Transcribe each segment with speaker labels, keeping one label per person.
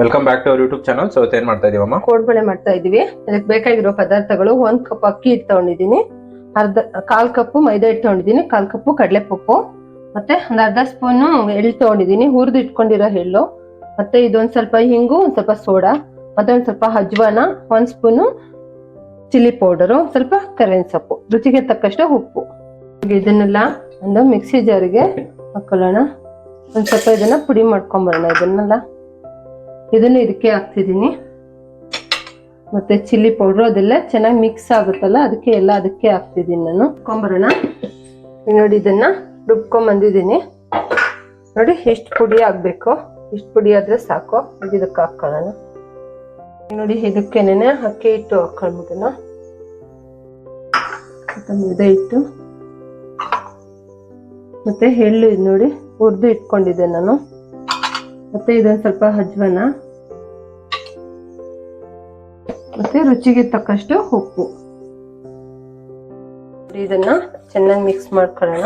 Speaker 1: Welcome back to our YouTube channel. So ಏನ್ ಮಾಡ್ತಾ ಇದೀವಮ್ಮ?
Speaker 2: ಕೋಡ್ಬಳೆ ಮಾಡ್ತಾ ಇದೀವಿ. ಅದಕ್ಕೆ ಬೇಕಾಗಿರೋ ಪದಾರ್ಥಗಳು 1 ಕಪ್ ಅಕ್ಕಿ ಹಿಟ್ಟು ತಗೊಂಡಿದ್ದೀನಿ, 1/4 ಕಪ್ ಮೈದಾ ಹಿಟ್ಟು ತಗೊಂಡಿದ್ದೀನಿ, 1/4 ಕಪ್ ಕಡಲೆಪಪ್ಪು, ಮತ್ತೆ ಒಂದು ಅರ್ಧ ಸ್ಪೂನ್ ಎಳ್ಳು ತಗೊಂಡಿದ್ದೀನಿ, ಹುರಿದು ಇಟ್ಕೊಂಡಿರೋ ಎಳ್ಳು, ಮತ್ತೆ ಇದೊಂದ್ ಸ್ವಲ್ಪ ಹಿಂಗು, ಒಂದ್ ಸ್ವಲ್ಪ ಸೋಡಾ, ಮತ್ತೆ ಒಂದ್ ಸ್ವಲ್ಪ ಅಜ್ವಾನ, 1 ಸ್ಪೂನ್ ಚಿಲ್ಲಿ ಪೌಡರು, ಸ್ವಲ್ಪ ಕರಿಬೇವಿನ ಸೊಪ್ಪು, ರುಚಿಗೆ ತಕ್ಕಷ್ಟು ಉಪ್ಪು. ಇದನ್ನೆಲ್ಲ ಒಂದು ಮಿಕ್ಸಿ ಜಾರಿಗೆ ಹಾಕೊಳ್ಳೋಣ. ಒಂದ್ ಸ್ವಲ್ಪ ಇದನ್ನ ಪುಡಿ ಮಾಡ್ಕೊಂಬರೋಣ. ಇದನ್ನು ಇದಕ್ಕೆ ಹಾಕ್ತಿದ್ದೀನಿ. ಮತ್ತೆ ಚಿಲ್ಲಿ ಪೌಡರ್ ಅದೆಲ್ಲ ಚೆನ್ನಾಗಿ ಮಿಕ್ಸ್ ಆಗುತ್ತಲ್ಲ, ಅದಕ್ಕೆ ಎಲ್ಲ ಅದಕ್ಕೆ ಹಾಕ್ತಿದ್ದೀನಿ ನಾನು. ಕೊಂಬರೋಣ. ನೋಡಿ ಇದನ್ನ ರುಬ್ಕೊಂಡ್ ಬಂದಿದ್ದೀನಿ. ನೋಡಿ ಎಷ್ಟು ಪುಡಿ ಆಗ್ಬೇಕು, ಇಷ್ಟು ಪುಡಿ ಆದ್ರೆ ಸಾಕು. ಇದಕ್ಕೆ ಹಾಕೊಳ್ಳೋಣ. ನೋಡಿ ಇದಕ್ಕೇನೆ ಅಕ್ಕಿ ಹಿಟ್ಟು ಹಾಕೊಂಡ್ಬಿಟ್ಟಣ, ಮೈದಾ ಹಿಟ್ಟು ಮತ್ತೆ ಎಳ್ಳು ಇದು ನೋಡಿ ಹುರಿದು ಇಟ್ಕೊಂಡಿದ್ದೆ ನಾನು, ಮತ್ತೆ ಇದೊಂದು ಸ್ವಲ್ಪ ಅಜ್ವಾನ, ಮತ್ತೆ ರುಚಿಗೆ ತಕ್ಕಷ್ಟು ಉಪ್ಪು. ಇದನ್ನ ಚೆನ್ನಾಗಿ ಮಿಕ್ಸ್ ಮಾಡ್ಕೊಳ್ಳೋಣ.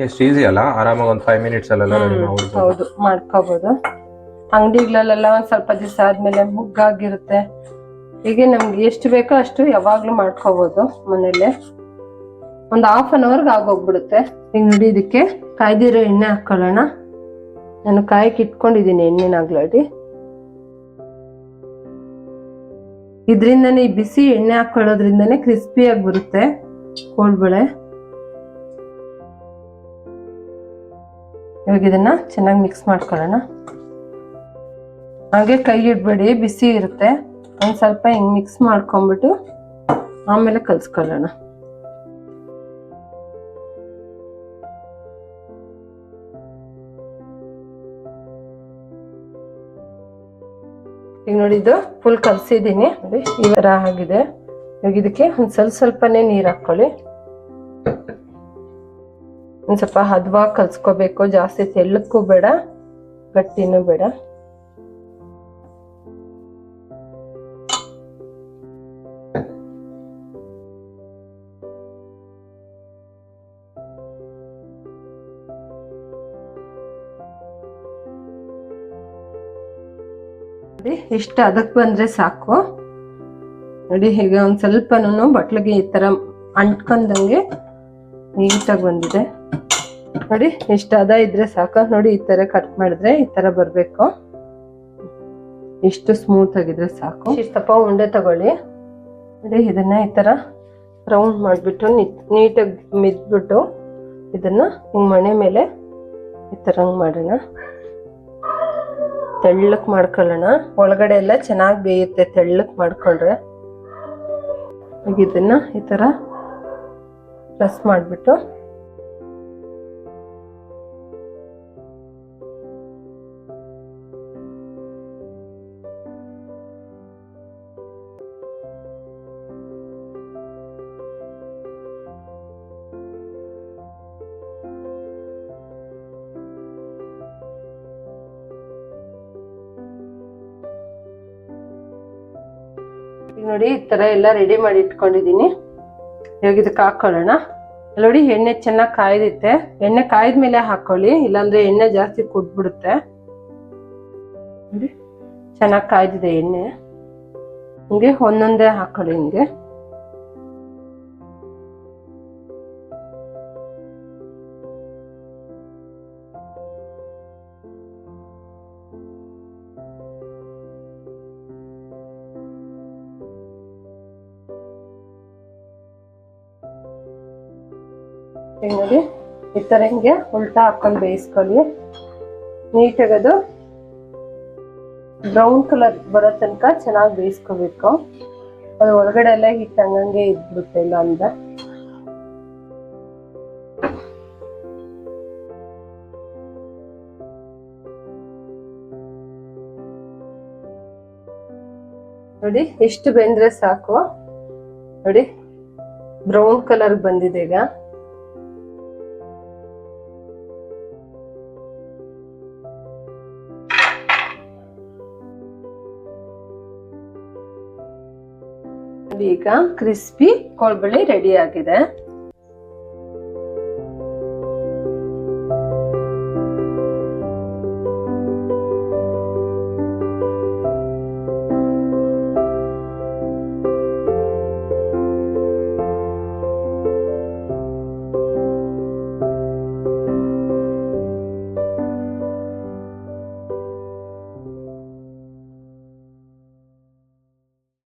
Speaker 1: ಎಷ್ಟು ಈಸಿ ಅಲ್ಲ, ಆರಾಮಾಗಿ ಒಂದು 5 ಮಿನಿಟ್ಸ್ ಅಲ್ಲೆಲ್ಲ ರೆಡಿ ಮಾಡ್ಬೋದು.
Speaker 2: ಹೌದು, ಮಾಡ್ಕೋಬಹುದು. ಅಂಗಡಿಗಳಲ್ಲೆಲ್ಲ ಒಂದ್ ಸ್ವಲ್ಪ ದಿವಸ ಆದ್ಮೇಲೆ ಮುಗ್ಗಾಗಿರುತ್ತೆ. ಹೀಗೆ ನಮ್ಗೆ ಎಷ್ಟು ಬೇಕೋ ಅಷ್ಟು ಯಾವಾಗ್ಲೂ ಮಾಡ್ಕೋಬಹುದು ಮನೇಲೆ. ಒಂದು ½ ಅನ್ ಅವರ್ಗೆ ಆಗೋಗ್ಬಿಡುತ್ತೆ. ಈಗ ನೋಡಿ ಇದಕ್ಕೆ ಕಾಯ್ದಿರೋ ಎಣ್ಣೆ ಹಾಕೊಳ್ಳೋಣ. ನಾನು ಕಾಯಕ್ಕೆ ಇಟ್ಕೊಂಡಿದ್ದೀನಿ ಎಣ್ಣೆನಾಗ್ಲಾಡಿ. ಇದ್ರಿಂದನೇ, ಈ ಬಿಸಿ ಎಣ್ಣೆ ಹಾಕೊಳ್ಳೋದ್ರಿಂದನೇ ಕ್ರಿಸ್ಪಿಯಾಗಿ ಬರುತ್ತೆ ಕೋಡ್ಬಳೆ. ಇವಾಗ ಇದನ್ನ ಚೆನ್ನಾಗಿ ಮಿಕ್ಸ್ ಮಾಡ್ಕೊಳ್ಳೋಣ. ಹಾಗೆ ಕೈ ಇಡ್ಬೇಡಿ, ಬಿಸಿ ಇರುತ್ತೆ. ಒಂದ್ ಸ್ವಲ್ಪ ಹಿಂಗ್ ಮಿಕ್ಸ್ ಮಾಡ್ಕೊಂಡ್ಬಿಟ್ಟು ಆಮೇಲೆ ಕಲ್ಸ್ಕೊಳ್ಳೋಣ. ಈಗ ನೋಡಿ ಇದು ಫುಲ್ ಕಲ್ಸಿದ್ದೀನಿ. ಈ ತರ ಆಗಿದೆ. ಇವಾಗ ಇದಕ್ಕೆ ಒಂದ್ ಸ್ವಲ್ಪನೇ ನೀರ್ ಹಾಕೊಳ್ಳಿ. ಒಂದ್ ಸ್ವಲ್ಪ ಹದವಾಗಿ ಕಲ್ಸ್ಕೋಬೇಕು, ಜಾಸ್ತಿ ತೆಳ್ಳಕ್ಕೂ ಬೇಡ, ಗಟ್ಟಿನೂ ಬೇಡ. ಇಷ್ಟ ಅದಕ್ಕೆ ಬಂದ್ರೆ ಸಾಕು. ನೋಡಿ ಹೀಗೆ ಒಂದ್ ಸ್ವಲ್ಪನೂ ಬಟ್ಲಿಗೆ ಈ ತರ ಅಂಟ್ಕೊಂಡಂಗೆ ನೀಟಾಗಿ ಬಂದಿದೆ. ನೋಡಿ ಇಷ್ಟ ಅದ ಇದ್ರೆ ಸಾಕು. ನೋಡಿ ಈ ತರ ಕಟ್ ಮಾಡಿದ್ರೆ ಈ ತರ ಬರ್ಬೇಕು. ಇಷ್ಟು ಸ್ಮೂತ್ ಆಗಿದ್ರೆ ಸಾಕು. ಇಷ್ಟಪ್ಪ ಉಂಡೆ ತಗೊಳ್ಳಿ. ನೋಡಿ ಇದನ್ನ ಈ ತರ ರೌಂಡ್ ಮಾಡ್ಬಿಟ್ಟು ನೀಟಾಗಿ ಮಿದ್ಬಿಟ್ಟು ಇದನ್ನ ಹಿಂಗ್ ಮಣೆ ಮೇಲೆ ಈ ತರ ಮಾಡೋಣ. ತೆಳ್ಳಕ್ ಮಾಡ್ಕೊಳ್ಳೋಣ. ಒಳಗಡೆ ಎಲ್ಲ ಚೆನ್ನಾಗಿ ಬೇಯುತ್ತೆ ತೆಳ್ಳಕ್ ಮಾಡ್ಕೊಂಡ್ರೆ. ಈಗ ಇದನ್ನ ಈ ತರ ಪ್ರೆಸ್ ಮಾಡ್ಬಿಟ್ಟು ನೋಡಿ ಈ ತರ ಎಲ್ಲ ರೆಡಿ ಮಾಡಿ ಇಟ್ಕೊಂಡಿದೀನಿ. ಇವಾಗ ಇದಕ್ಕೆ ಹಾಕೊಳ್ಳೋಣ. ನೋಡಿ ಎಣ್ಣೆ ಚೆನ್ನಾಗಿ ಕಾಯ್ದಿತ್ತೆ. ಎಣ್ಣೆ ಕಾಯ್ದ್ಮೇಲೆ ಹಾಕೊಳ್ಳಿ, ಇಲ್ಲಾಂದ್ರೆ ಎಣ್ಣೆ ಜಾಸ್ತಿ ಕುದ್ಬಿಡುತ್ತೆ. ನೋಡಿ ಚೆನ್ನಾಗಿ ಕಾಯ್ದಿದೆ ಎಣ್ಣೆ. ಹಿಂಗೆ ಒಂದೊಂದೇ ಹಾಕೊಳ್ಳಿ. ಹಿಂಗೆ ನೋಡಿ ಈ ತರ ಹಿಂಗೆ ಉಲ್ಟಾ ಹಾಕೊಂಡು ಬೇಯಿಸ್ಕೊಳ್ಳಿ. ನೀಟಾಗಿ ಅದು ಬ್ರೌನ್ ಕಲರ್ ಬರೋ ತನಕ ಚೆನ್ನಾಗಿ ಬೇಯಿಸ್ಕೋಬೇಕು. ಅದು ಒಳಗಡೆ ಎಲ್ಲ ಹಿಟ್ಟು ಹಂಗಂಗೆ ಇದ್ಬಿಡುತ್ತೆ ಇಲ್ಲ ಅಂದ್ರೆ. ನೋಡಿ ಎಷ್ಟು ಬೆಂದ್ರೆ ಸಾಕು. ನೋಡಿ ಬ್ರೌನ್ ಕಲರ್ ಬಂದಿದೆ. ಈಗ ಈಗ ಕ್ರಿಸ್ಪಿ ಕೋಡ್ಬಳೆ ರೆಡಿ ಆಗಿದೆ.